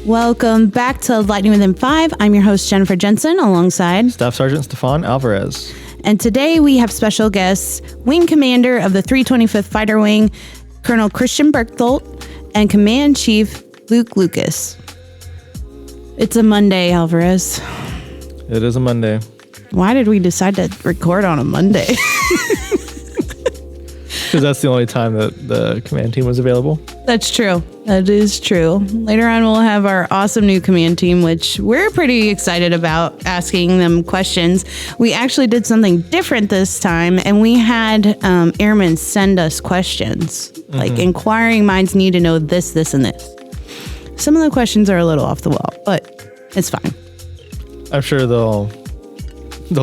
Welcome back to Lightning Within 5. I'm your host, Jennifer Jensen, alongside Staff Sergeant Stefan Alvarez. And today we have special guests, Wing Commander of the 325th Fighter Wing, Colonel Christian Berchtholt, and Command Chief Luke Lucas. It's a Monday, Alvarez. It is a Monday. Why did we decide to record on a Monday? Because that's the only time that the command team was available. That's true. That is true. Later on, we'll have our awesome new command team, which we're pretty excited about asking them questions. We actually did something different this time, and we had airmen send us questions. Like, inquiring minds need to know this, this, and this. Some of the questions are a little off the wall, but it's fine. I'm sure they'll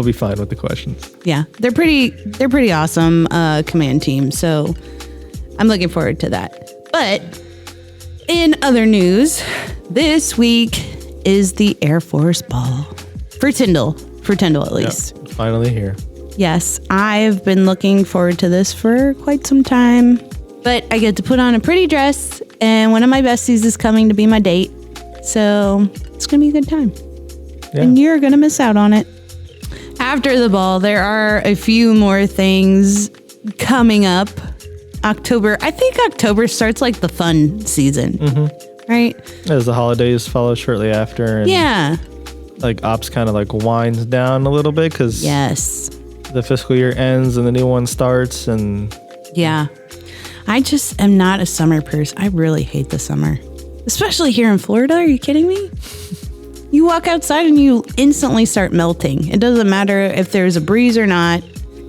be fine with the questions. Yeah, they're pretty awesome command team, so I'm looking forward to that. But in other news, this week is the Air Force Ball for Tyndall at least. Yep, finally here. Yes, I've been looking forward to this for quite some time, but I get to put on a pretty dress, and one of my besties is coming to be my date, so it's gonna be a good time. Yeah. And you're gonna miss out on it. After the ball, there are a few more things coming up. I think October starts like the fun season, right? As the holidays follow shortly after. And yeah. Like ops kind of like winds down a little bit because the fiscal year ends and the new one starts. And yeah, I just am not a summer person. I really hate the summer, especially here in Florida. Are you kidding me? You walk outside and you instantly start melting. It doesn't matter if there's a breeze or not.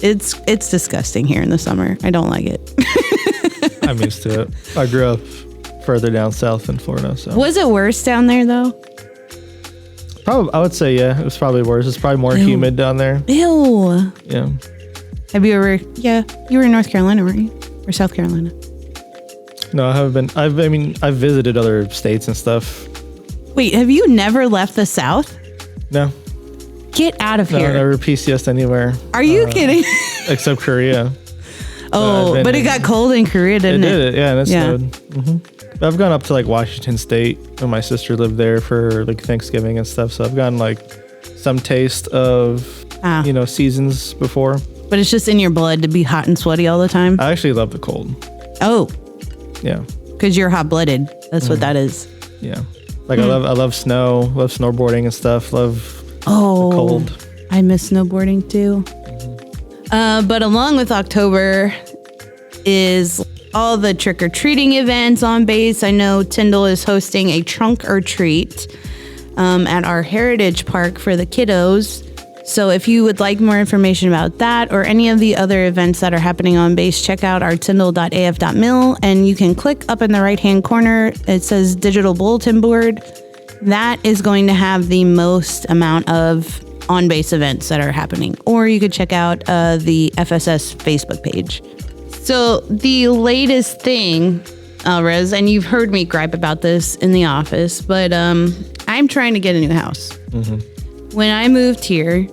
It's disgusting here in the summer. I don't like it. I'm used to it. I grew up further down south in Florida. So was it worse down there though? Probably, I would say yeah. It was probably worse. It's probably more humid down there. Ew. Yeah. Have you ever? Yeah, you were in North Carolina, weren't you? Or South Carolina? No, I haven't been. I've visited other states and stuff. Wait, have you never left the South? No. Get out of here. I never PCS'd anywhere. Are you kidding? Except Korea. Oh, but it got cold in Korea, didn't it? It did, yeah, and it snowed. I've gone up to like Washington State when my sister lived there for like Thanksgiving and stuff. So I've gotten like some taste of, seasons before. But it's just in your blood to be hot and sweaty all the time? I actually love the cold. Oh. Yeah. Because you're hot-blooded. That's what that is. Yeah. Like I love snow, love snowboarding and stuff, love the cold. I miss snowboarding too. But along with October is all the trick-or-treating events on base. I know Tyndall is hosting a trunk or treat at our Heritage Park for the kiddos. So if you would like more information about that or any of the other events that are happening on base, check out our tyndall.af.mil, and you can click up in the right-hand corner. It says Digital Bulletin Board. That is going to have the most amount of on-base events that are happening. Or you could check out the FSS Facebook page. So the latest thing, Alvarez, and you've heard me gripe about this in the office, but I'm trying to get a new house. When I moved here,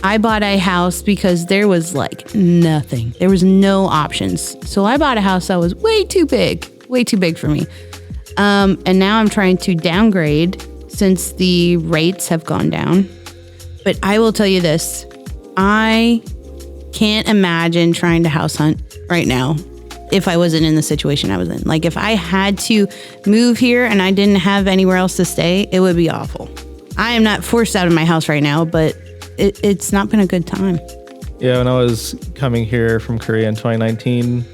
I bought a house because there was like nothing. There was no options. So I bought a house that was way too big for me. And now I'm trying to downgrade since the rates have gone down. But I will tell you this, I can't imagine trying to house hunt right now if I wasn't in the situation I was in. Like if I had to move here and I didn't have anywhere else to stay, it would be awful. I am not forced out of my house right now, but it's not been a good time. Yeah, when I was coming here from Korea in 2019,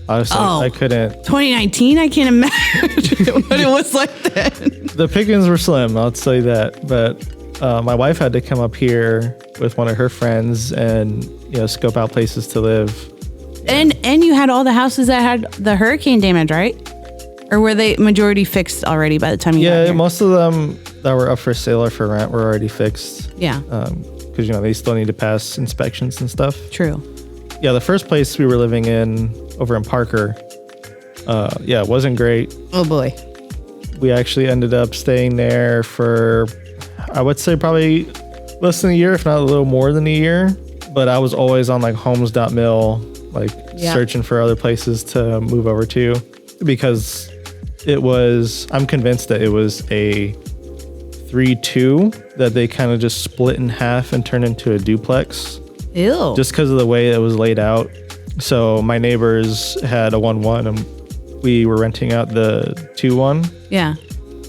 I couldn't. 2019? I can't imagine what it was like then. The pickings were slim, I'll tell you that. But my wife had to come up here with one of her friends and scope out places to live. And you had all the houses that had the hurricane damage, right? Or were they majority fixed already by the time you got here? Yeah, most of them that were up for sale or for rent were already fixed. Yeah. Because, they still need to pass inspections and stuff. True. Yeah, the first place we were living in over in Parker, it wasn't great. Oh, boy. We actually ended up staying there for, I would say probably less than a year, if not a little more than a year. But I was always on like homes.mil, searching for other places to move over to because I'm convinced that it was a 3-2 that they kind of just split in half and turned into a duplex. Ew. Just because of the way it was laid out. So my neighbors had a 1-1 and we were renting out the 2-1. Yeah.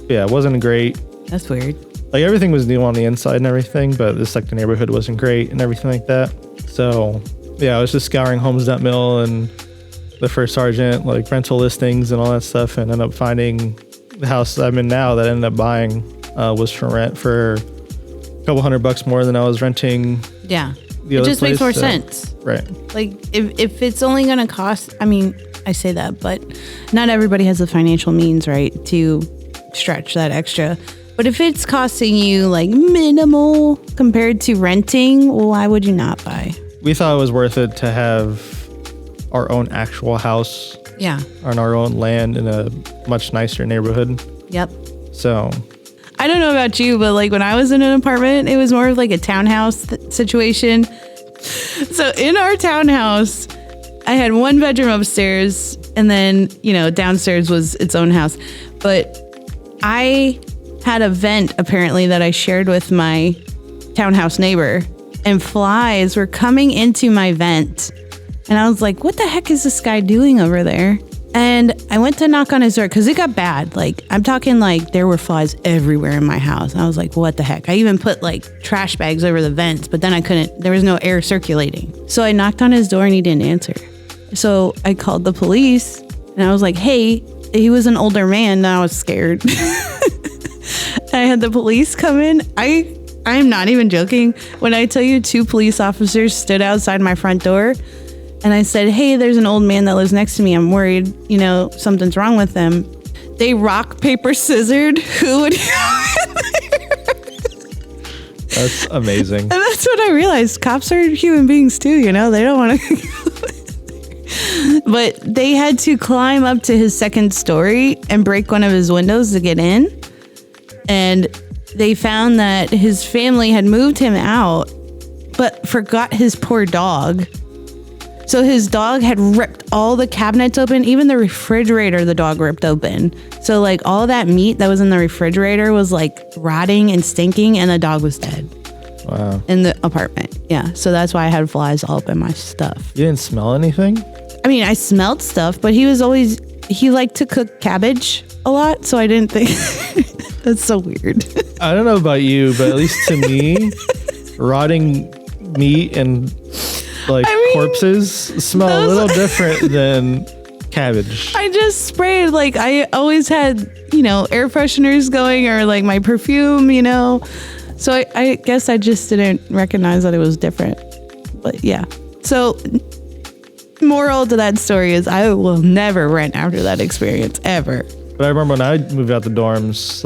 Yeah, it wasn't great. That's weird. Like everything was new on the inside and everything, but just like the neighborhood wasn't great and everything like that. So yeah, I was just scouring Homes.mil and the First Sergeant, like rental listings and all that stuff, and ended up finding the house I'm in now that I ended up buying was for rent for a couple $100 more than I was renting. Yeah. The it other just place, makes more so, sense. Right. Like if it's only going to cost, I mean, I say that, but not everybody has the financial means, right, to stretch that extra. But if it's costing you like minimal compared to renting, well, why would you not buy? We thought it was worth it to have our own actual house. Yeah. On our own land in a much nicer neighborhood. Yep. So I don't know about you, but like when I was in an apartment, it was more of like a townhouse situation. So in our townhouse, I had one bedroom upstairs and then, downstairs was its own house. But I had a vent apparently that I shared with my townhouse neighbor, and flies were coming into my vent. And I was like, what the heck is this guy doing over there? And I went to knock on his door because it got bad. Like, I'm talking like there were flies everywhere in my house. And I was like, what the heck? I even put like trash bags over the vents, but then there was no air circulating. So I knocked on his door and he didn't answer. So I called the police and I was like, hey, he was an older man. And I was scared. I had the police come in. I'm not even joking when I tell you 2 police officers stood outside my front door. And I said, hey, there's an old man that lives next to me. I'm worried, something's wrong with them. They rock, paper, scissored. Who would That's amazing. And that's what I realized. Cops are human beings too, They don't want to. But they had to climb up to his second story and break one of his windows to get in. And they found that his family had moved him out, but forgot his poor dog. So his dog had ripped all the cabinets open, even the refrigerator the dog ripped open. So like all that meat that was in the refrigerator was like rotting and stinking, and the dog was dead. Wow. In the apartment. Yeah. So that's why I had flies all up in my stuff. You didn't smell anything? I mean, I smelled stuff, but he liked to cook cabbage a lot. So I didn't think that's so weird. I don't know about you, but at least to me, rotting meat and corpses smell a little different than cabbage. I just sprayed, like I always had, air fresheners going, or like my perfume, So I guess I just didn't recognize that it was different. But yeah. So moral to that story is I will never rent after that experience, ever. But I remember when I moved out the dorms,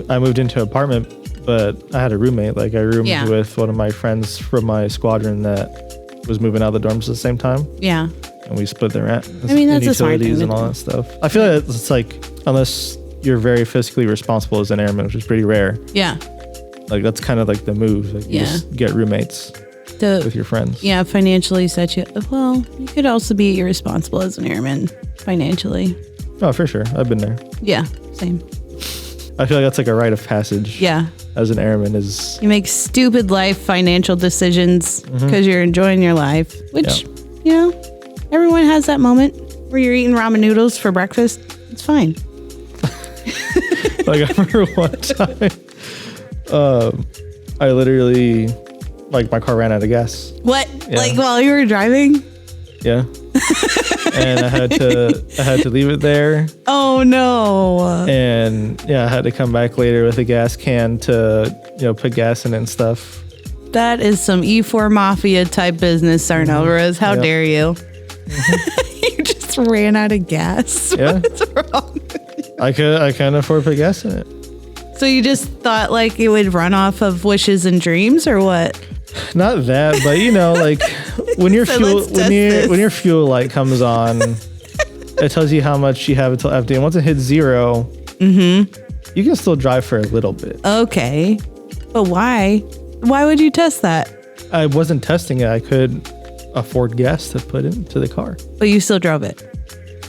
I moved into an apartment, but I had a roommate. Like I roomed with one of my friends from my squadron that was moving out of the dorms at the same time. Yeah. And we split the rent. I mean, that's a smart thing utilities and all that stuff. I feel like it's like, unless you're very fiscally responsible as an airman, which is pretty rare. Yeah. Like that's kind of like the move. Like you just get roommates with your friends. Yeah, financially set you. Well, you could also be irresponsible as an airman financially. Oh, for sure. I've been there. Yeah, same. I feel like that's like a rite of passage. Yeah. As an airman is. You make stupid life financial decisions because you're enjoying your life, which, everyone has that moment where you're eating ramen noodles for breakfast. It's fine. Like I remember one time, I literally, like my car ran out of gas. What? Yeah. Like while you were driving? Yeah. And I had to leave it there. Oh no. And I had to come back later with a gas can to, put gas in it and stuff. That is some E4 Mafia type business, Sarnova's. How dare you? You just ran out of gas. Yeah. What's wrong? I couldn't afford to put gas in it. So you just thought like it would run off of wishes and dreams, or what? Not that, but like when your when your fuel light comes on, it tells you how much you have until empty, and once it hits 0, you can still drive for a little bit. Okay, but why? Why would you test that? I wasn't testing it. I could afford gas to put into the car. But you still drove it.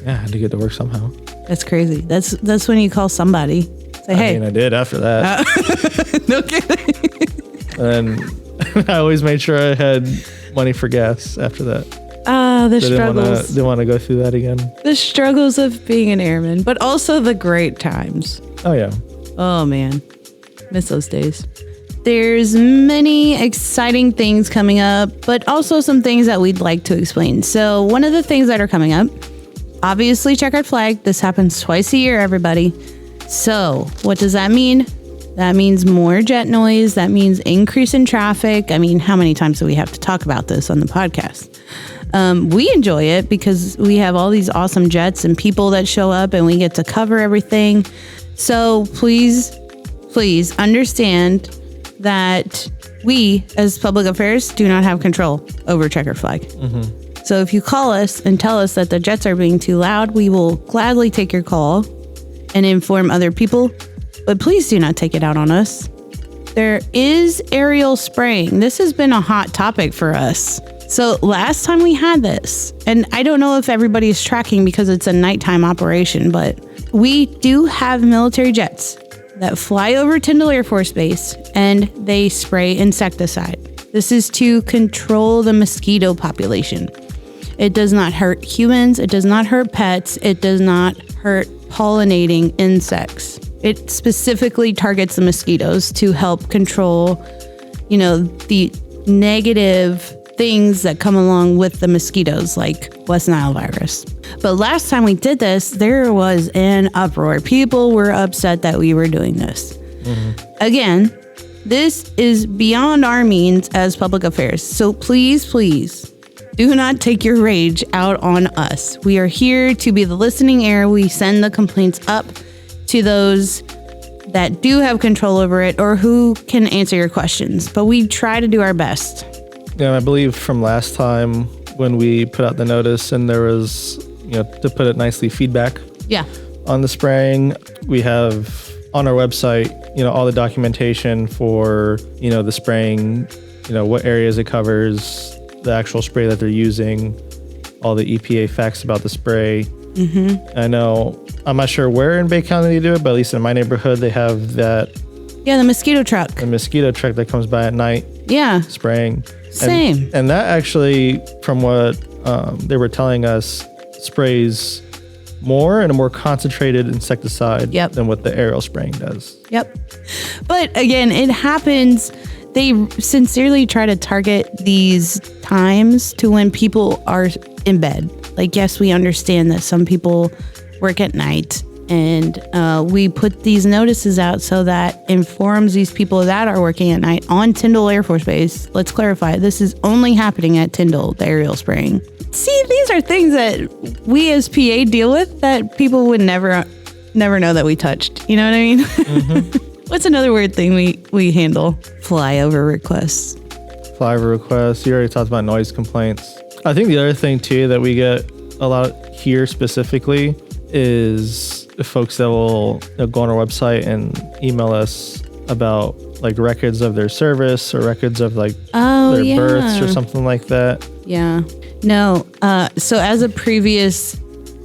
Yeah, I had to get to work somehow. That's crazy. That's when you call somebody. Say, hey. I mean, I did after that. No kidding. And I always made sure I had money for gas after that. The struggles. Didn't want to go through that again. The struggles of being an airman, but also the great times. Oh, yeah. Oh, man. Miss those days. There's many exciting things coming up, but also some things that we'd like to explain. So one of the things that are coming up, obviously checkered flag. This happens twice a year, everybody. So what does that mean? That means more jet noise. That means increase in traffic. I mean, how many times do we have to talk about this on the podcast? We enjoy it because we have all these awesome jets and people that show up and we get to cover everything. So please understand that we, as public affairs, do not have control over checkered flag. Mm-hmm. So if you call us and tell us that the jets are being too loud, we will gladly take your call and inform other people. But please do not take it out on us. There is aerial spraying. This has been a hot topic for us. So last time we had this, and I don't know if everybody is tracking because it's a nighttime operation, but we do have military jets that fly over Tyndall Air Force Base and they spray insecticide. This is to control the mosquito population. It does not hurt humans. It does not hurt pets. It does not hurt pollinating insects. It specifically targets the mosquitoes to help control, the negative things that come along with the mosquitoes, like West Nile virus. But last time we did this, there was an uproar. People were upset that we were doing this. Mm-hmm. Again, this is beyond our means as public affairs. So please do not take your rage out on us. We are here to be the listening ear. We send the complaints up to those that do have control over it or who can answer your questions. But we try to do our best. Yeah, I believe from last time when we put out the notice and there was, to put it nicely, feedback on the spraying. We have on our website, all the documentation for, the spraying, what areas it covers, the actual spray that they're using, all the EPA facts about the spray. Mm-hmm. I know, I'm not sure where in Bay County they do it, but at least in my neighborhood, they have that. Yeah, the mosquito truck. The mosquito truck that comes by at night. Yeah. Spraying. Same. And that actually, from what they were telling us, sprays more and a more concentrated insecticide than what the aerial spraying does. Yep. But again, it happens. They sincerely try to target these times to when people are in bed. Like, yes, we understand that some people work at night, and we put these notices out so that informs these people that are working at night on Tyndall Air Force Base. Let's clarify, this is only happening at Tyndall, the aerial spraying. See, these are things that we as PA deal with that people would never know that we touched. You know what I mean? Mm-hmm. What's another weird thing we handle? Flyover requests. Flyover requests. You already talked about noise complaints. I think the other thing too that we get a lot here specifically is folks that will go on our website and email us about like records of their service or records of like their births or something like that. Yeah. No. So as a previous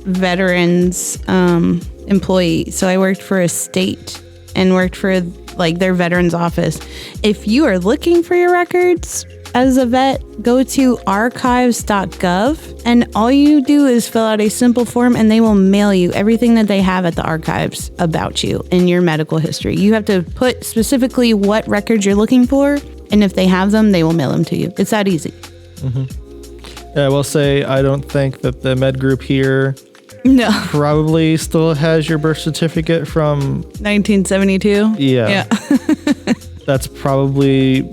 veterans employee, so I worked for a state and worked for like their veterans office. If you are looking for your records as a vet, go to archives.gov and all you do is fill out a simple form and they will mail you everything that they have at the archives about you and your medical history. You have to put specifically what records you're looking for, and if they have them, they will mail them to you. It's that easy. Mm-hmm. Yeah, I will say I don't think that the med group here probably still has your birth certificate from 1972. Yeah. That's probably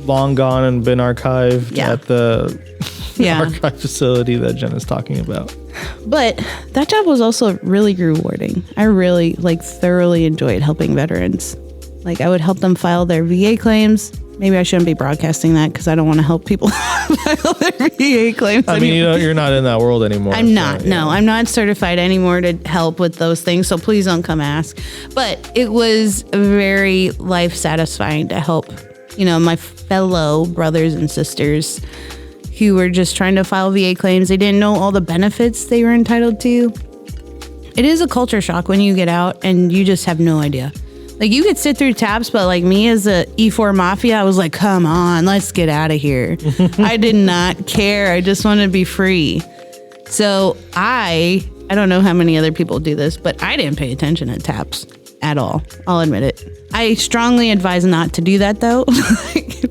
long gone and been archived at the archive facility that Jen is talking about. But that job was also really rewarding. I really thoroughly enjoyed helping veterans. Like, I would help them file their VA claims. Maybe I shouldn't be broadcasting that because I don't want to help people file their VA claims. I mean, you're not in that world anymore. I'm not. No, I'm not certified anymore to help with those things. So please don't come ask. But it was very life satisfying to help, my fellow brothers and sisters who were just trying to file VA claims. They didn't know all the benefits they were entitled to. It is a culture shock when you get out and you just have no idea. Like, you could sit through taps, but like me as a E4 Mafia, I was like, come on, let's get out of here. I did not care. I just wanted to be free. So I don't know how many other people do this, but I didn't pay attention at taps at all. I'll admit it. I strongly advise not to do that, though.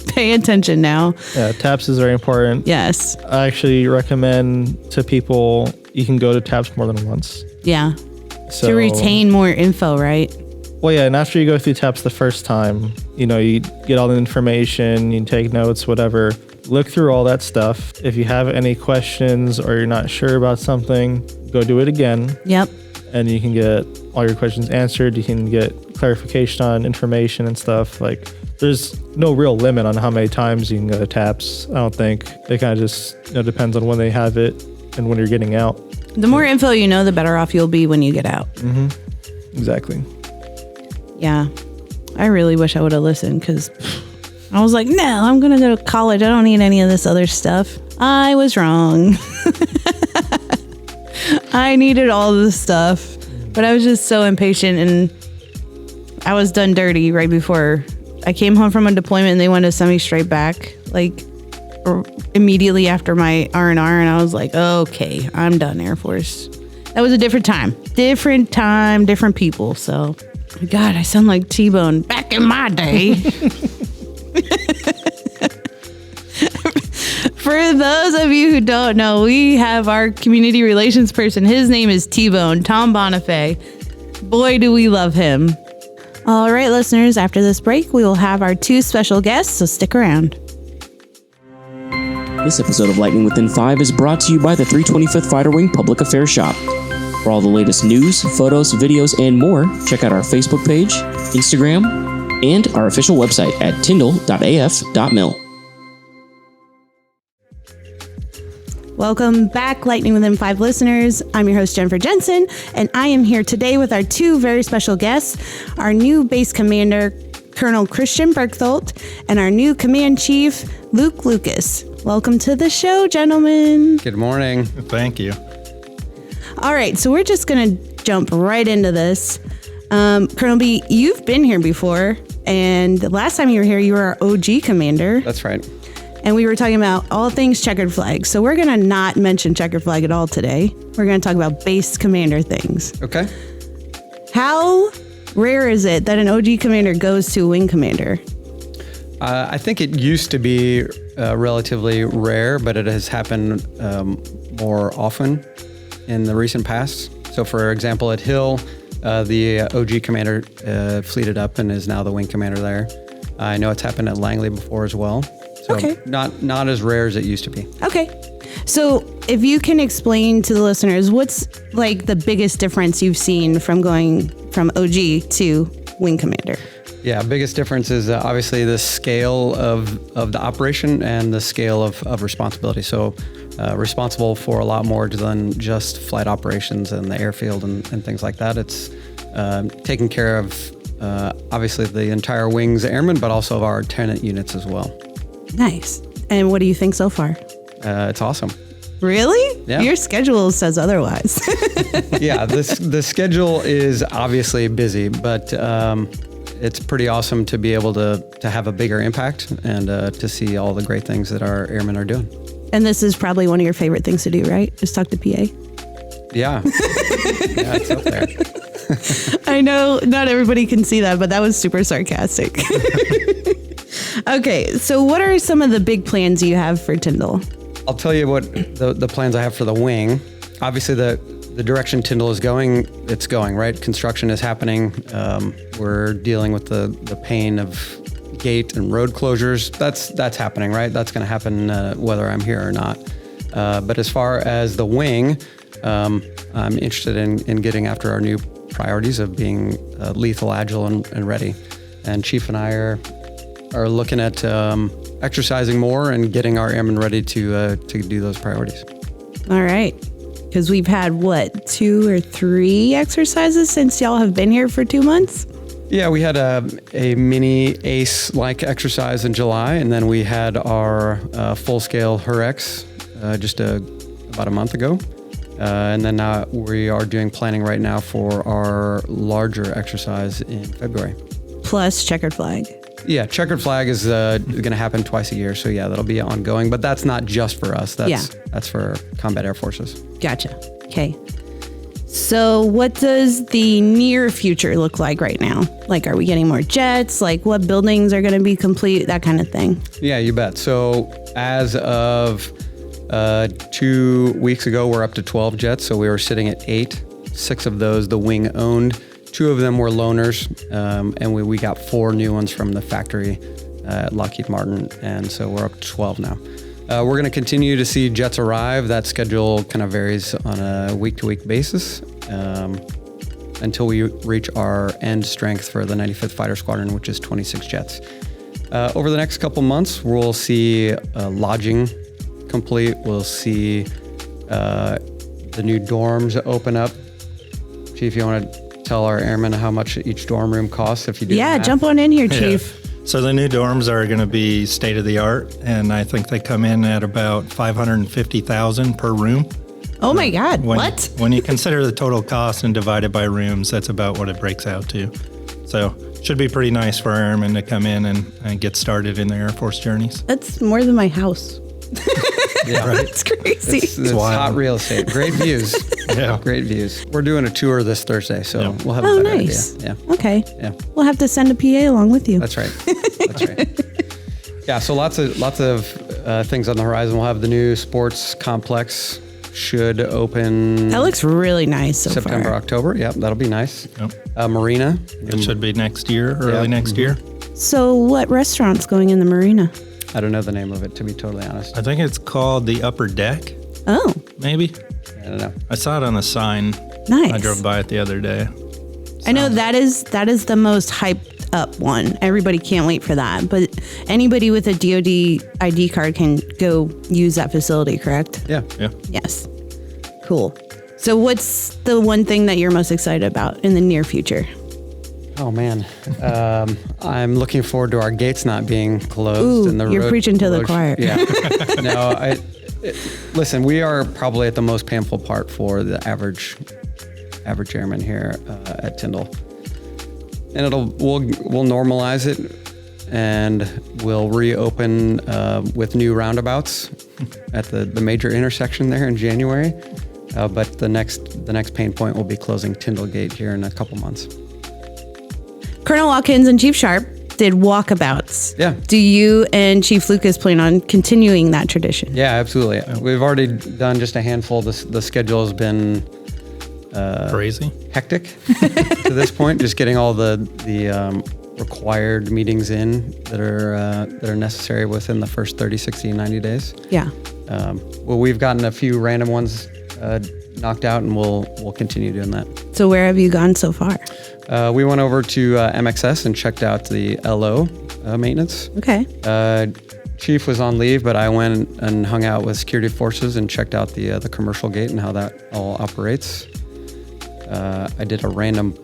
Pay attention now. Yeah, taps is very important. Yes. I actually recommend to people you can go to taps more than once. Yeah. So, to retain more info, right? Well, yeah, and after you go through taps the first time, you get all the information, you take notes, whatever. Look through all that stuff. If you have any questions or you're not sure about something, go do it again. Yep. And you can get all your questions answered. You can get clarification on information and stuff. Like, there's no real limit on how many times you can go to taps. I don't think. It kind of just depends on when they have it and when you're getting out. The more info you know, the better off you'll be when you get out. Mm-hmm. Exactly. Yeah. I really wish I would have listened, because I was like, no, I'm going to go to college. I don't need any of this other stuff. I was wrong. I needed all this stuff, but I was just so impatient, and I was done dirty right before I came home from a deployment, and they wanted to send me straight back, like immediately after my R&R. And I was like, okay, I'm done, Air Force. That was a different time, different people. So, God, I sound like T-Bone back in my day. For those of you who don't know, we have our community relations person. His name is T-Bone, Tom Bonifay. Boy, do we love him. All right, listeners, after this break, we will have our 2 special guests, so stick around. This episode of Lightning Within 5 is brought to you by the 325th Fighter Wing Public Affairs Shop. For all the latest news, photos, videos, and more, check out our Facebook page, Instagram, and our official website at tyndall.af.mil. Welcome back, Lightning Within 5 listeners. I'm your host, Jennifer Jensen, and I am here today with our 2 very special guests, our new base commander, Colonel Christian Berchtholt, and our new command chief, Luke Lucas. Welcome to the show, gentlemen. Good morning. Thank you. All right, so we're just going to jump right into this. Colonel B, you've been here before, and the last time you were here, you were our OG commander. That's right. And we were talking about all things checkered flag. So we're going to not mention checkered flag at all today. We're going to talk about base commander things. Okay. How rare is it that an OG commander goes to a wing commander? I think it used to be relatively rare, but it has happened more often in the recent past. So, for example, at Hill, the OG commander fleeted up and is now the wing commander there. I know it's happened at Langley before as well. So okay. Not as rare as it used to be. Okay. So if you can explain to the listeners, what's like the biggest difference you've seen from going from OG to wing commander? Yeah, biggest difference is obviously the scale of the operation and the scale of responsibility. So responsible for a lot more than just flight operations and the airfield and things like that. It's taking care of obviously the entire wing's airmen, but also of our tenant units as well. Nice. And what do you think so far? It's awesome. Really? Yeah. Your schedule says otherwise. Yeah, the schedule is obviously busy, but it's pretty awesome to be able to have a bigger impact and to see all the great things that our airmen are doing. And this is probably one of your favorite things to do, right? Just talk to PA. Yeah. Yeah, it's up there. I know not everybody can see that, but that was super sarcastic. Okay, so what are some of the big plans you have for Tyndall? I'll tell you what the plans I have for the wing. Obviously, the direction Tyndall is going, it's going, right? Construction is happening. We're dealing with the pain of gate and road closures. That's happening, right? That's going to happen whether I'm here or not. But as far as the wing, I'm interested in getting after our new priorities of being lethal, agile, and ready. And Chief and I are looking at exercising more and getting our airmen ready to do those priorities. All right. Because we've had, 2 or 3 exercises since y'all have been here for 2 months? Yeah, we had a mini ACE-like exercise in July, and then we had our full-scale HERX just about a month ago. And then now we are doing planning right now for our larger exercise in February. Plus checkered flag. Yeah, checkered flag is going to happen twice a year. So yeah, that'll be ongoing. But that's not just for us. That's for combat air forces. Gotcha. Okay. So what does the near future look like right now? Like, are we getting more jets? Like, what buildings are going to be complete? That kind of thing. Yeah, you bet. So as of 2 weeks ago, we're up to 12 jets. So we were sitting at 8. 6 of those the wing owned. 2 of them were loaners. And we got 4 new ones from the factory at Lockheed Martin. And so we're up to 12 now. We're going to continue to see jets arrive. That schedule kind of varies on a week-to-week basis until we reach our end strength for the 95th Fighter Squadron, which is 26 jets. Over the next couple months, we'll see lodging complete. We'll see the new dorms open up. Chief, you want to tell our airmen how much each dorm room costs if you do Yeah, the jump on in here, Chief. So the new dorms are going to be state of the art, and I think they come in at about $550,000 per room. Oh my God! What? When you consider the total cost and divide it by rooms, that's about what it breaks out to. So should be pretty nice for airmen to come in and get started in their Air Force journeys. That's more than my house. Yeah, right. It's crazy. It's hot real estate. Great views. Yeah. Great views. We're doing a tour this Thursday, so we'll have a Oh, better nice. idea. Yeah. Okay. Yeah. We'll have to send a PA along with you. That's right. That's right. Yeah, so lots of things on the horizon. We'll have the new sports complex should open That looks really nice so September, far. October. Yep, that'll be nice. Yep. Marina. It should be next year, early next year. So what restaurant's going in the marina? I don't know the name of it, to be totally honest. I think it's called the Upper Deck, Oh, maybe. I don't know. I saw it on the sign. nice. I drove by it the other day. I know that is the most hyped up one. Everybody can't wait for that. But anybody with a DoD ID card can go use that facility, correct? Yeah. Yeah. Yes. Cool. So what's the one thing that you're most excited about in the near future? Oh man, I'm looking forward to our gates not being closed. Ooh, and the you're road preaching to the closure. choir. Yeah. No, listen. We are probably at the most painful part for the average airman here at Tyndall, and we'll normalize it, and we'll reopen with new roundabouts at the major intersection there in January. But the next pain point will be closing Tyndall Gate here in a couple months. Colonel Watkins and Chief Sharp did walkabouts. Yeah. Do you and Chief Lucas plan on continuing that tradition? Yeah, absolutely. We've already done just a handful. The schedule has been Crazy. hectic to this point. Just getting all the required meetings in that are necessary within the first 30, 60, and 90 days. Yeah. Well, we've gotten a few random ones knocked out, and we'll continue doing that. So where have you gone so far? We went over to MXS and checked out the LO maintenance. Okay. Chief was on leave, but I went and hung out with security forces and checked out the commercial gate and how that all operates. I did a random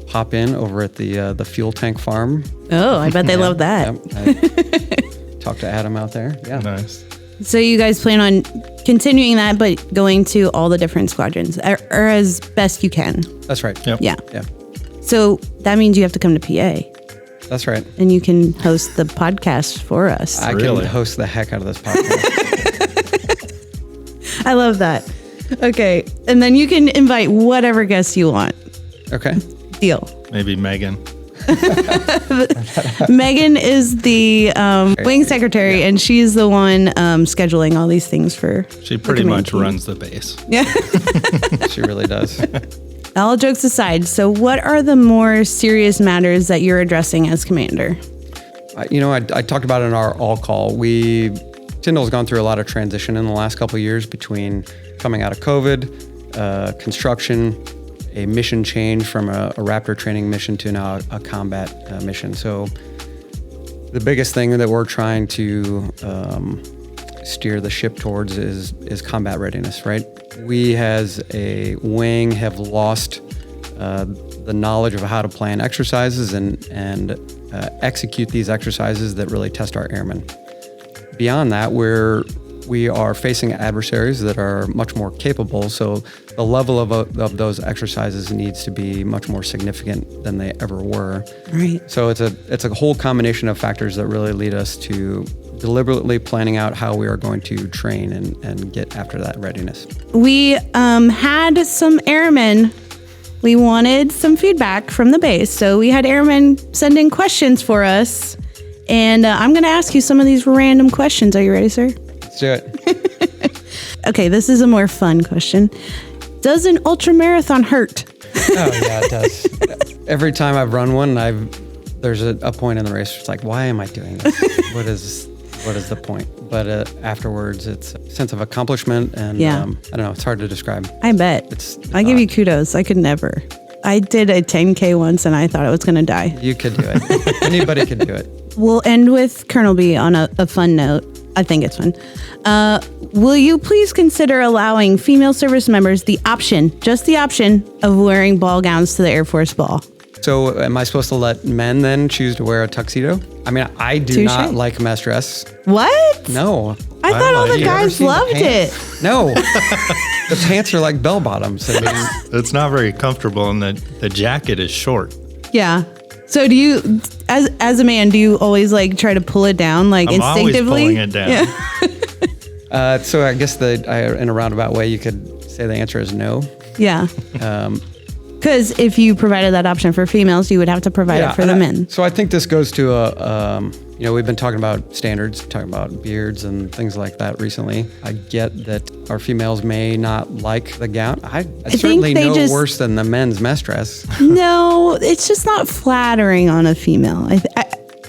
pop in over at the fuel tank farm. Oh, I bet they love that. I talked to Adam out there. Yeah. Nice. So you guys plan on continuing that, but going to all the different squadrons, or as best you can. That's right. Yep. Yeah. Yeah. So that means you have to come to PA, That's right. and you can host the podcast for us. I Really? can host the heck out of this podcast. I love that. Okay. And then you can invite whatever guests you want. Okay. Deal. Maybe Megan. Megan is the wing secretary, and she's the one scheduling all these things for. She the pretty command much team. runs the base. Yeah. She really does. All jokes aside, so what are the more serious matters that you're addressing as commander? I talked about it in our all call. Tyndall's gone through a lot of transition in the last couple of years between coming out of COVID, construction, a mission change from a Raptor training mission to now a combat mission. So the biggest thing that we're trying to steer the ship towards is combat readiness, right? We as a wing have lost the knowledge of how to plan exercises and execute these exercises that really test our airmen. Beyond that, we're we are facing adversaries that are much more capable. So the level of those exercises needs to be much more significant than they ever were. Right. So it's a whole combination of factors that really lead us to deliberately planning out how we are going to train and get after that readiness. We had some airmen. We wanted some feedback from the base. So we had airmen send in questions for us. And I'm going to ask you some of these random questions. Are you ready, sir? Let's do it. Okay, this is a more fun question. Does an ultramarathon hurt? Oh, yeah, it does. Every time I've run one, there's a point in the race where it's like, why am I doing this? What is the point? But afterwards, it's a sense of accomplishment, and I don't know, it's hard to describe. I bet. I give you kudos. I could never. I did a 10K once, and I thought I was going to die. You could do it. Anybody could do it. We'll end with Colonel B on a fun note. I think it's fun. Will you please consider allowing female service members just the option of wearing ball gowns to the Air Force Ball? So am I supposed to let men then choose to wear a tuxedo? I mean, I do not like mess dress. What? No. I thought all the guys loved it. No. The pants are like bell bottoms. I mean, It's not very comfortable, and the jacket is short. Yeah. So do you, as a man, do you always like try to pull it down, like I'm instinctively? always pulling it down. Yeah. so I guess in a roundabout way, you could say the answer is no. Yeah. Because if you provided that option for females, you would have to provide it for the men. So I think this goes to we've been talking about standards, talking about beards and things like that recently. I get that our females may not like the gown. I certainly know worse than the men's mess dress. No, it's just not flattering on a female.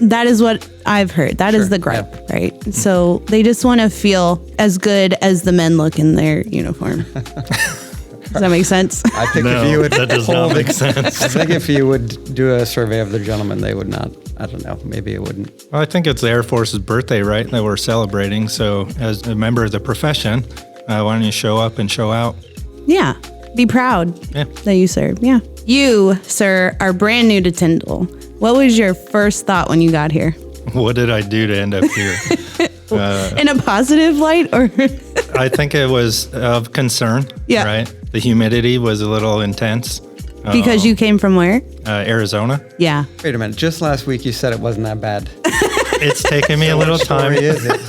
That is what I've heard. That is the gripe, right? So they just want to feel as good as the men look in their uniform. Does that make sense? I think if you would that does not make sense. I think if you would do a survey of the gentlemen, they would not. I don't know. Maybe it wouldn't. Well, I think it's the Air Force's birthday, right, that we're celebrating. So as a member of the profession, why don't you show up and show out? Yeah. Be proud that you serve. Yeah. You, sir, are brand new to Tyndall. What was your first thought when you got here? What did I do to end up here? In a positive light, or? I think it was of concern, right? The humidity was a little intense. Because you came from where? Arizona. Yeah. Wait a minute. Just last week you said it wasn't that bad. It's taken me a little time. Is it?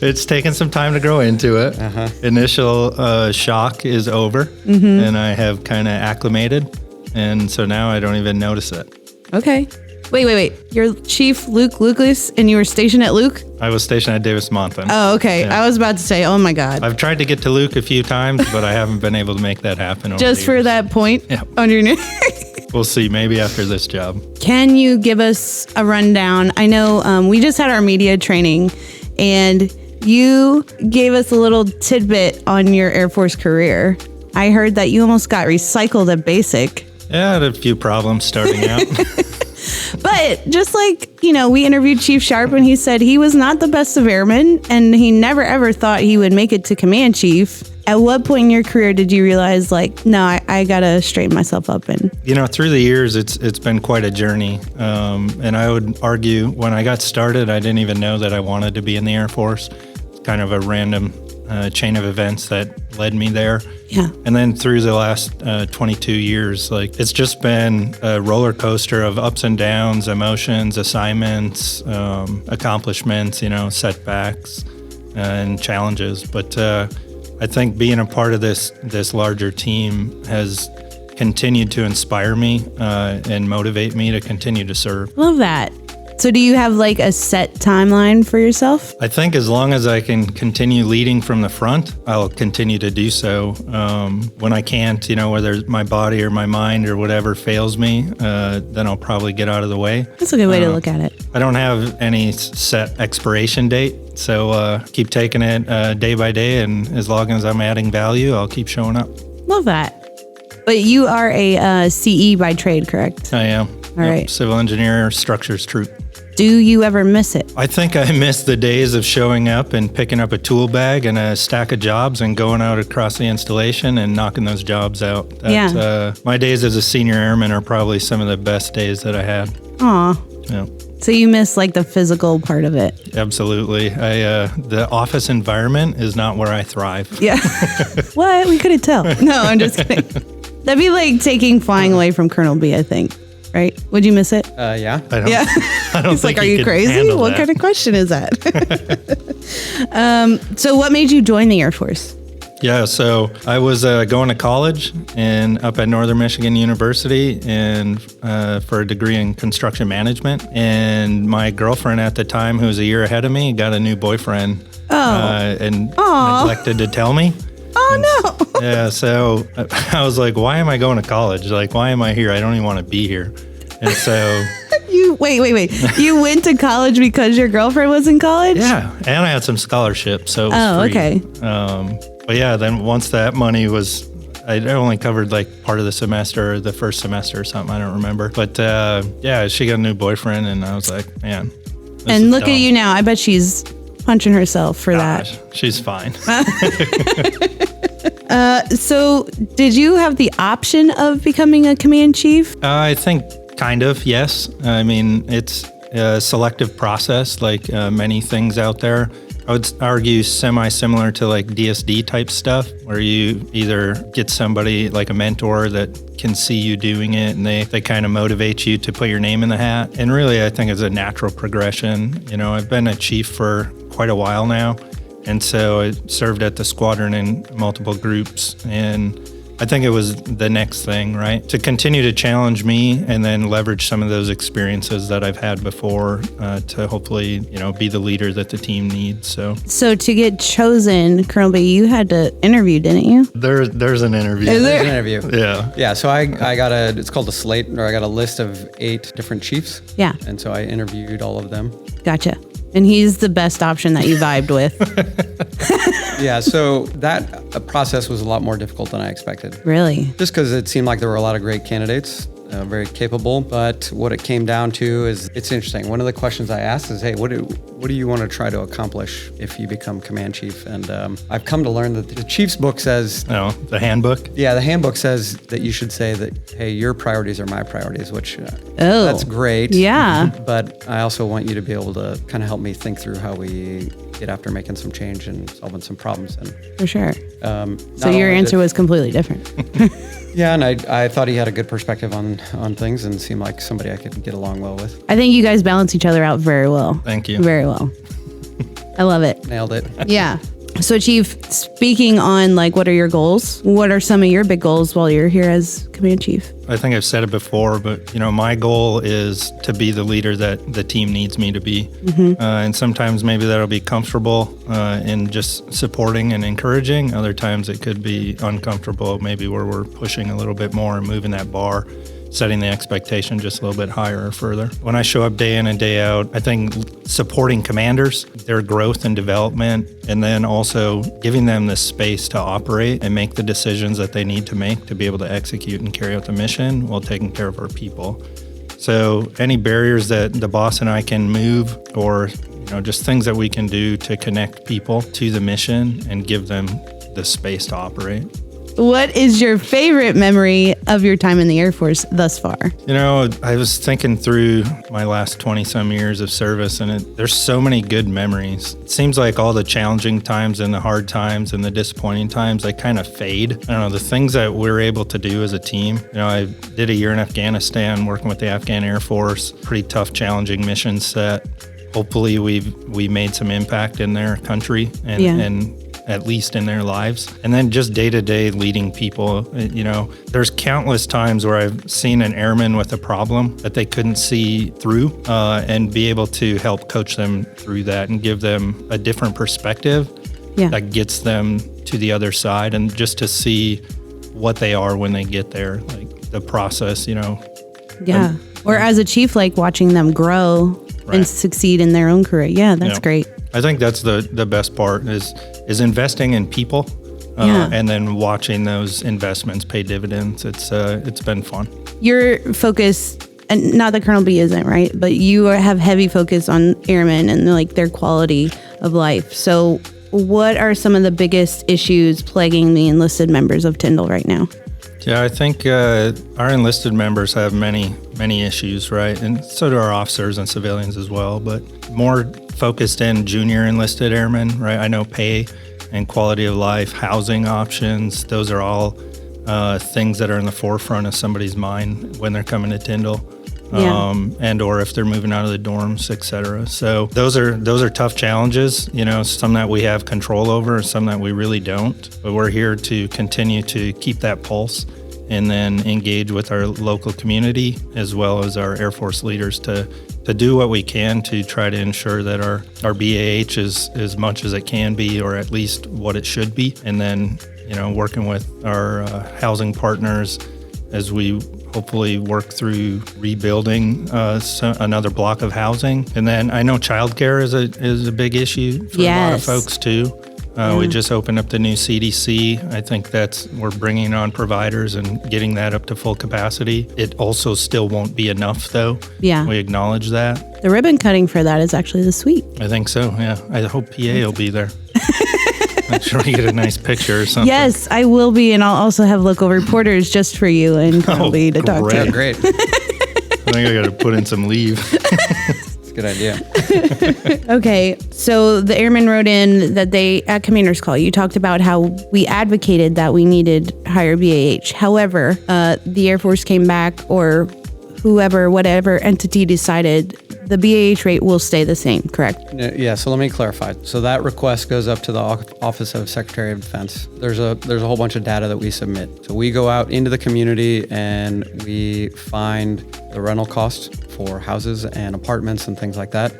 It's taken some time to grow into it. Initial shock is over, and I have kind of acclimated. And so now I don't even notice it. Okay. Wait. You're Chief Luke Lucas, and you were stationed at Luke? I was stationed at Davis-Monthan. Oh, okay. Yeah. I was about to say, oh my God. I've tried to get to Luke a few times, but I haven't been able to make that happen. Just for that point on your name? We'll see. Maybe after this job. Can you give us a rundown? I know we just had our media training, and you gave us a little tidbit on your Air Force career. I heard that you almost got recycled at basic. Yeah, I had a few problems starting out. But just like, we interviewed Chief Sharp, and he said he was not the best of airmen, and he never ever thought he would make it to command chief. At what point in your career did you realize, no, I got to straighten myself up? And through the years, it's been quite a journey. And I would argue when I got started, I didn't even know that I wanted to be in the Air Force. It's kind of a random chain of events that led me there. Yeah. And then through the last 22 years, it's just been a roller coaster of ups and downs, emotions, assignments, accomplishments, setbacks and challenges. But I think being a part of this larger team has continued to inspire me and motivate me to continue to serve. Love that. So do you have a set timeline for yourself? I think as long as I can continue leading from the front, I'll continue to do so. When I can't, whether my body or my mind or whatever fails me, then I'll probably get out of the way. That's a good way to look at it. I don't have any set expiration date, so keep taking it day by day, and as long as I'm adding value, I'll keep showing up. Love that. But you are a CE by trade, correct? I am. All right. Civil engineer, structures troop. Do you ever miss it? I think I miss the days of showing up and picking up a tool bag and a stack of jobs and going out across the installation and knocking those jobs out. My days as a senior airman are probably some of the best days that I had. Aw. Yeah. So you miss like the physical part of it. Absolutely. The office environment is not where I thrive. Yeah. What? We couldn't tell. No, I'm just kidding. That'd be like taking flying away from Colonel B, I think. Right? Would you miss it? Yeah. I don't, Yeah. I don't He's think like, are he you could crazy? handle What that. kind of question is that? So what made you join the Air Force? Yeah, so I was going to college up at Northern Michigan University and for a degree in construction management. And my girlfriend at the time, who was a year ahead of me, got a new boyfriend and neglected to tell me. Oh, no. Yeah, so I was like, why am I going to college? Like, why am I here? I don't even want to be here. And so... Wait. You went to college because your girlfriend was in college? Yeah, and I had some scholarships, so it was free. Okay. But yeah, then once that money was, I only covered like part of the semester, or the first semester or something, I don't remember. But yeah, she got a new boyfriend, and I was like, man. And look at you now. I bet she's punching herself for that. She's fine. So did you have the option of becoming a command chief? I think kind of, yes. I mean, it's a selective process like many things out there. I would argue semi-similar to like DSD type stuff, where you either get somebody like a mentor that can see you doing it and they kind of motivate you to put your name in the hat. And really, I think it's a natural progression. You know, I've been a chief for quite a while now. And so I served at the squadron in multiple groups, and I think it was the next thing, right? To continue to challenge me and then leverage some of those experiences that I've had before to hopefully, be the leader that the team needs. So to get chosen, Colonel B, you had to interview, didn't you? there's an interview. Is there? There's an interview. Yeah. Yeah, so I got it's called a slate, or I got a list of 8 different chiefs. Yeah. And so I interviewed all of them. Gotcha. And he's the best option that you vibed with. Yeah, so that process was a lot more difficult than I expected. Really? Just because it seemed like there were a lot of great candidates, very capable. But what it came down to is, it's interesting. One of the questions I asked is, hey, what do you want to try to accomplish if you become command chief? And I've come to learn that the chief's book says... Oh, the handbook? Yeah, the handbook says that you should say that, hey, your priorities are my priorities, which that's great. Yeah. But I also want you to be able to kind of help me think through how we get after making some change and solving some problems. And For sure. So your answer was completely different. Yeah, and I thought he had a good perspective on things and seemed like somebody I could get along well with. I think you guys balance each other out very well. Thank you. Very well. I love it. Nailed it. Yeah. So Chief, speaking on like what are your goals? What are some of your big goals while you're here as Command Chief? I think I've said it before, but my goal is to be the leader that the team needs me to be. Mm-hmm. And sometimes maybe that'll be comfortable in just supporting and encouraging. Other times it could be uncomfortable, maybe where we're pushing a little bit more and moving that bar, setting the expectation just a little bit higher or further. When I show up day in and day out, I think supporting commanders, their growth and development, and then also giving them the space to operate and make the decisions that they need to make to be able to execute and carry out the mission while taking care of our people. So any barriers that the boss and I can move, or just things that we can do to connect people to the mission and give them the space to operate. What is your favorite memory of your time in the Air Force thus far? I was thinking through my last 20-some years of service, and there's so many good memories. It seems like all the challenging times and the hard times and the disappointing times, they kind of fade. I don't know, the things that we're able to do as a team. I did a year in Afghanistan working with the Afghan Air Force, pretty tough, challenging mission set. Hopefully we made some impact in their country and at least in their lives. And then just day-to-day leading people, there's countless times where I've seen an airman with a problem that they couldn't see through and be able to help coach them through that and give them a different perspective that gets them to the other side, and just to see what they are when they get there, like the process, Yeah. Or as a chief, like watching them grow and succeed in their own career. Yeah, that's great. I think that's the best part is investing in people and then watching those investments pay dividends. It's been fun. Your focus, and not that Colonel B isn't, right? But you have heavy focus on airmen and like their quality of life. So what are some of the biggest issues plaguing the enlisted members of Tyndall right now? Yeah, I think our enlisted members have many many issues, right? And so do our officers and civilians as well, but more focused in junior enlisted airmen, right? I know pay and quality of life, housing options, those are all things that are in the forefront of somebody's mind when they're coming to Tyndall. And or if they're moving out of the dorms, et cetera. So those are tough challenges, some that we have control over and some that we really don't. But we're here to continue to keep that pulse and then engage with our local community as well as our Air Force leaders to do what we can to try to ensure that our BAH is as much as it can be, or at least what it should be. And then, working with our housing partners as we hopefully work through rebuilding another block of housing. And then I know childcare is a big issue for a lot of folks too. We just opened up the new CDC. I think we're bringing on providers and getting that up to full capacity. It also still won't be enough though. Yeah. We acknowledge that. The ribbon cutting for that is actually this week. I think so, yeah. I hope PA will be there. Make sure we get a nice picture or something. Yes, I will be, and I'll also have local reporters just for you and Carly to talk to. Yeah, great. I think I got to put in some leave. It's a good idea. Okay, so the airmen wrote in that at Commander's Call, you talked about how we advocated that we needed higher BAH. However, the Air Force came back, or whatever entity decided the BAH rate will stay the same, correct? Yeah, so let me clarify. So that request goes up to the Office of Secretary of Defense. There's a whole bunch of data that we submit. So we go out into the community and we find the rental cost for houses and apartments and things like that,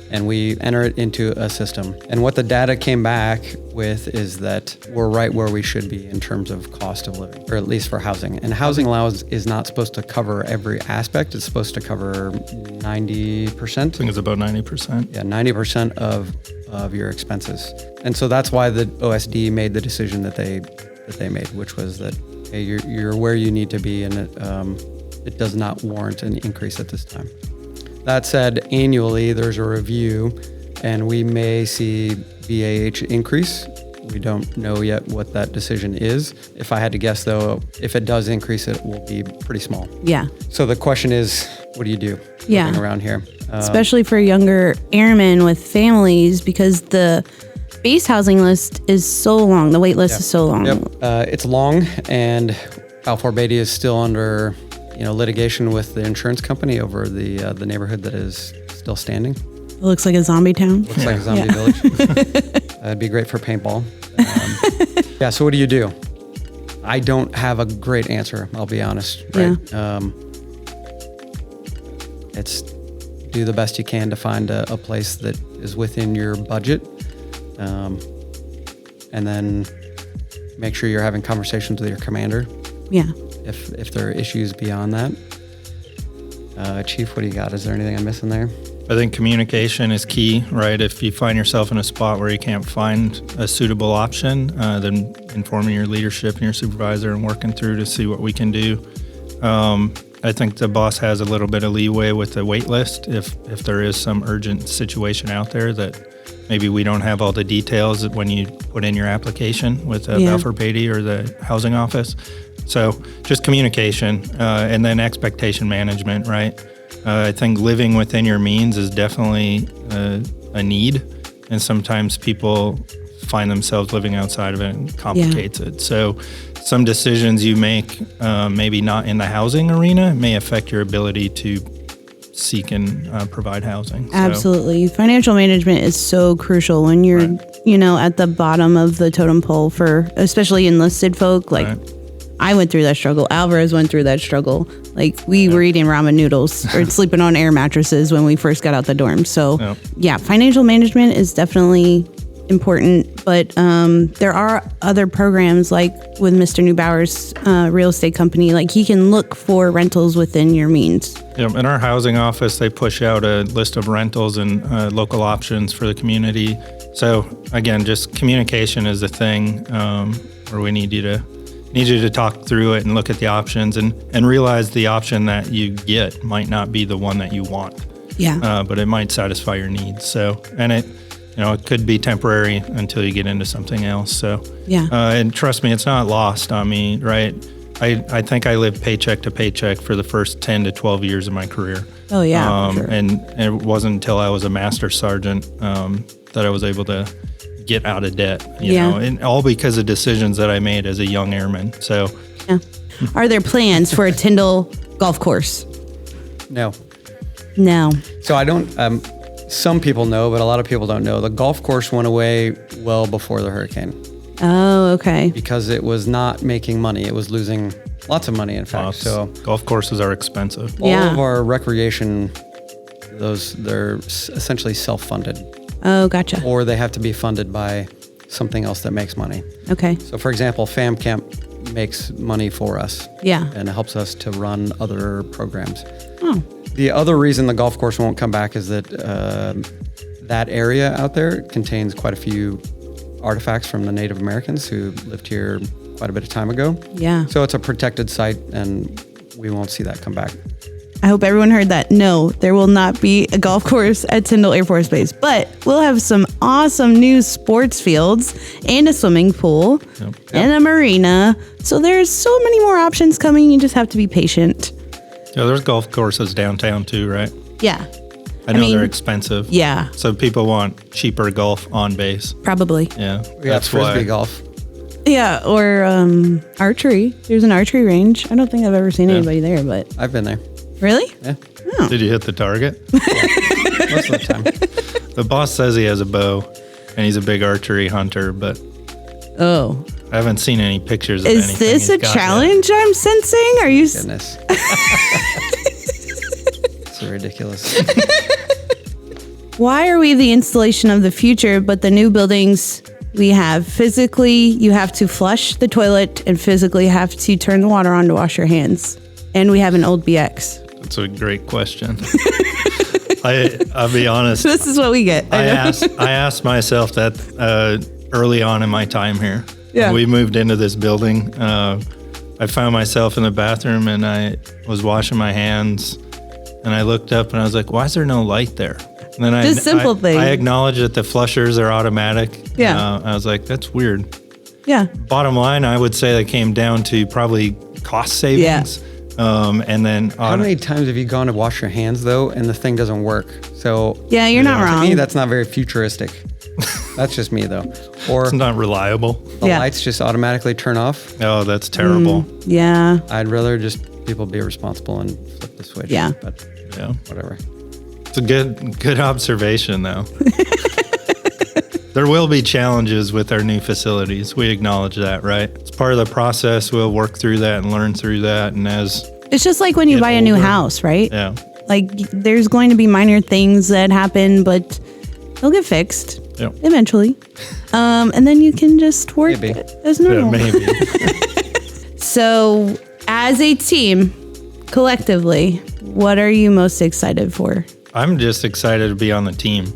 and we enter it into a system. And what the data came back with is that we're right where we should be in terms of cost of living, or at least for housing. And housing allowance is not supposed to cover every aspect. It's supposed to cover 90%. I think it's about 90%. Yeah, 90% of your expenses. And so that's why the OSD made the decision that they made, which was that, hey, you're where you need to be, and it does not warrant an increase at this time. That said, annually there's a review, and we may see BAH increase. We don't know yet what that decision is. If I had to guess, though, if it does increase, it will be pretty small. Yeah. So the question is, what do you do living around here? Especially for younger airmen with families, because the base housing list is so long. The wait list is so long. Yep. It's long, and Balfour Beatty is still under litigation with the insurance company over the neighborhood that is still standing. It looks like a zombie town. Looks like a zombie village. It'd be great for paintball. So what do you do? I don't have a great answer, I'll be honest. Right? Yeah. It's do the best you can to find a place that is within your budget, and then make sure you're having conversations with your commander. Yeah. If there are issues beyond that. Chief, what do you got? Is there anything I'm missing there? I think communication is key, right? If you find yourself in a spot where you can't find a suitable option, then informing your leadership and your supervisor and working through to see what we can do. I think the boss has a little bit of leeway with the wait list if there is some urgent situation out there that maybe we don't have all the details when you put in your application with Balfour Beatty or the housing office. So just communication and then expectation management, right? I think living within your means is definitely a need, and sometimes people find themselves living outside of it and complicates it. So some decisions you make, maybe not in the housing arena, may affect your ability to seek and provide housing. Absolutely. Financial management is so crucial when you're, at the bottom of the totem pole for especially enlisted folk. I went through that struggle. Alvarez went through that struggle. We were eating ramen noodles or sleeping on air mattresses when we first got out the dorm. So financial management is definitely important, but there are other programs like with Mr. Neubauer's real estate company. He can look for rentals within your means. In our housing office, they push out a list of rentals and local options for the community. So again, just communication is the thing where we need you to talk through it and look at the options and realize the option that you get might not be the one that you want. Yeah. But it might satisfy your needs. So, and it could be temporary until you get into something else. So, and trust me, it's not lost on me, right? I think I lived paycheck to paycheck for the first 10 to 12 years of my career. Oh, yeah. For sure. And it wasn't until I was a master sergeant that I was able to get out of debt, you know, and all because of decisions that I made as a young airman. So, yeah. Are there plans for a Tyndall golf course? No. No. So I don't, some people know, but a lot of people don't know. The golf course went away well before the hurricane. Oh, okay. Because it was not making money. It was losing lots of money, in fact. So golf courses are expensive. All of our recreation, they're essentially self-funded. Oh, gotcha. Or they have to be funded by something else that makes money. Okay. So for example, Fam Camp makes money for us. Yeah. And it helps us to run other programs. Oh. The other reason the golf course won't come back is that that area out there contains quite a few artifacts from the Native Americans who lived here quite a bit of time ago. Yeah. So it's a protected site and we won't see that come back. I hope everyone heard that. No, there will not be a golf course at Tyndall Air Force Base, but we'll have some awesome new sports fields and a swimming pool and a marina. So there's so many more options coming. You just have to be patient. Yeah, there's golf courses downtown too, right? Yeah. I know they're expensive. Yeah. So people want cheaper golf on base. Probably. Yeah. We have Frisbee golf. Yeah, or archery. There's an archery range. I don't think I've ever seen anybody there, but... I've been there. Really? Yeah. Oh. Did you hit the target? Yeah, most of the time. The boss says he has a bow, and he's a big archery hunter, but oh, I haven't seen any pictures of anything. Is this a challenge I'm sensing? Are you... Goodness. So ridiculous. Why are we the installation of the future, but the new buildings we have physically, you have to flush the toilet and physically have to turn the water on to wash your hands? And we have an old BX. That's a great question. I'll be honest. This is what we get. I asked myself that early on in my time here. Yeah. When we moved into this building. I found myself in the bathroom and I was washing my hands and I looked up and I was like, why is there no light there? And then Just simple thing. I acknowledged that the flushers are automatic. Yeah. I was like, that's weird. Yeah. Bottom line, I would say that came down to probably cost savings. And then how many times have you gone to wash your hands though, and the thing doesn't work? So yeah, you're not wrong. To me, that's not very futuristic. That's just me though. Or it's not reliable. The lights just automatically turn off. Oh, that's terrible. Yeah. I'd rather just people be responsible and flip the switch. Yeah. But yeah, whatever. It's a good observation though. There will be challenges with our new facilities. We acknowledge that, right? It's part of the process. We'll work through that and learn through that. And as it's just like when you buy a new house, right? Yeah. Like there's going to be minor things that happen, but they'll get fixed eventually. And then you can just work as normal. Yeah, maybe. So as a team, collectively, what are you most excited for? I'm just excited to be on the team.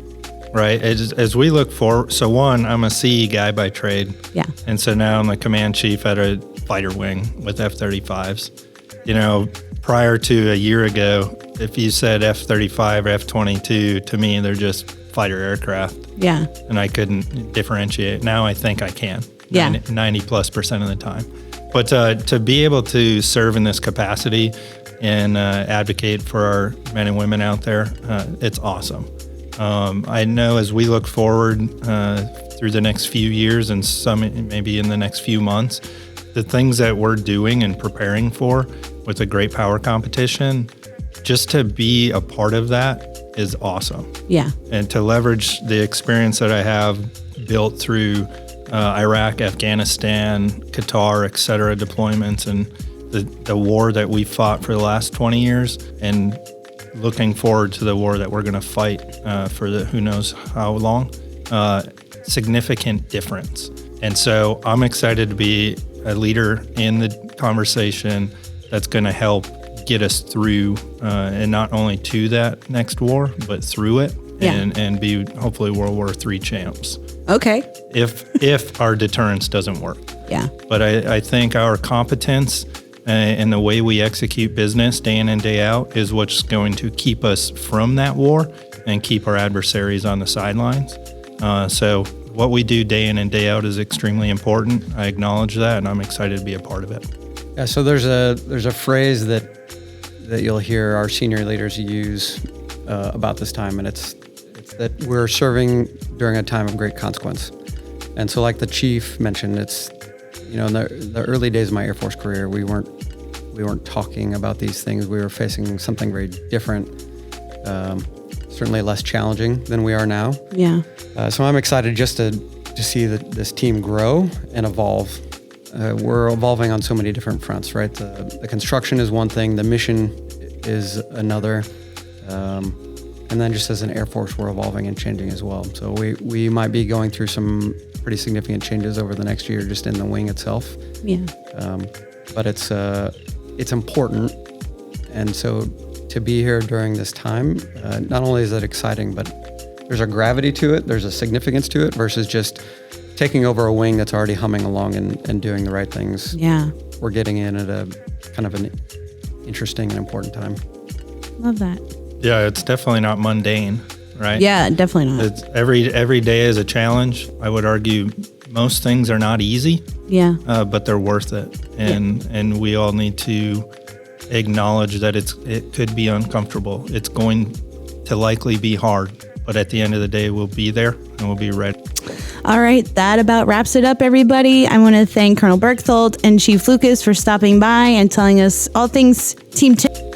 Right. As we look forward, so one, I'm a CE guy by trade. Yeah. And so now I'm the command chief at a fighter wing with F-35s. You know, prior to a year ago, if you said F-35 or F-22, to me, they're just fighter aircraft. Yeah. And I couldn't differentiate. Now I think I can. Yeah. 90+% of the time. But to be able to serve in this capacity and advocate for our men and women out there, it's awesome. I know as we look forward through the next few years and some maybe in the next few months, the things that we're doing and preparing for with a great power competition, just to be a part of that is awesome. Yeah. And to leverage the experience that I have built through Iraq, Afghanistan, Qatar, et cetera, deployments and the war that we fought for the last 20 years and looking forward to the war that we're going to fight for the who knows how long, significant difference. And so I'm excited to be a leader in the conversation that's going to help get us through and not only to that next war, but through it and be hopefully World War III champs. Okay. If our deterrence doesn't work. Yeah. But I think our competence and the way we execute business day in and day out is what's going to keep us from that war and keep our adversaries on the sidelines. So what we do day in and day out is extremely important. I acknowledge that, and I'm excited to be a part of it. Yeah, so there's a phrase that you'll hear our senior leaders use about this time, and it's that we're serving during a time of great consequence. And so, like the chief mentioned, it's, you know, in the early days of my Air Force career, we weren't talking about these things. We were facing something very different, certainly less challenging than we are now. Yeah. So I'm excited just to see this team grow and evolve. We're evolving on so many different fronts, right? The construction is one thing, the mission is another, and then just as an Air Force, we're evolving and changing as well. So we might be going through some pretty significant changes over the next year just in the wing itself. Yeah. But it's important, and so to be here during this time, not only is it exciting, but there's a gravity to it, there's a significance to it versus just taking over a wing that's already humming along and doing the right things. Yeah. We're getting in at a kind of an interesting and important time. Love that. Yeah, it's definitely not mundane, right? Yeah, definitely not. It's every day is a challenge. I would argue most things are not easy, Yeah. but they're worth it. And we all need to acknowledge that it could be uncomfortable. It's going to likely be hard, but at the end of the day, we'll be there and we'll be ready. All right, that about wraps it up, everybody. I want to thank Colonel Berchthold and Chief Lucas for stopping by and telling us all things Team Tyndall.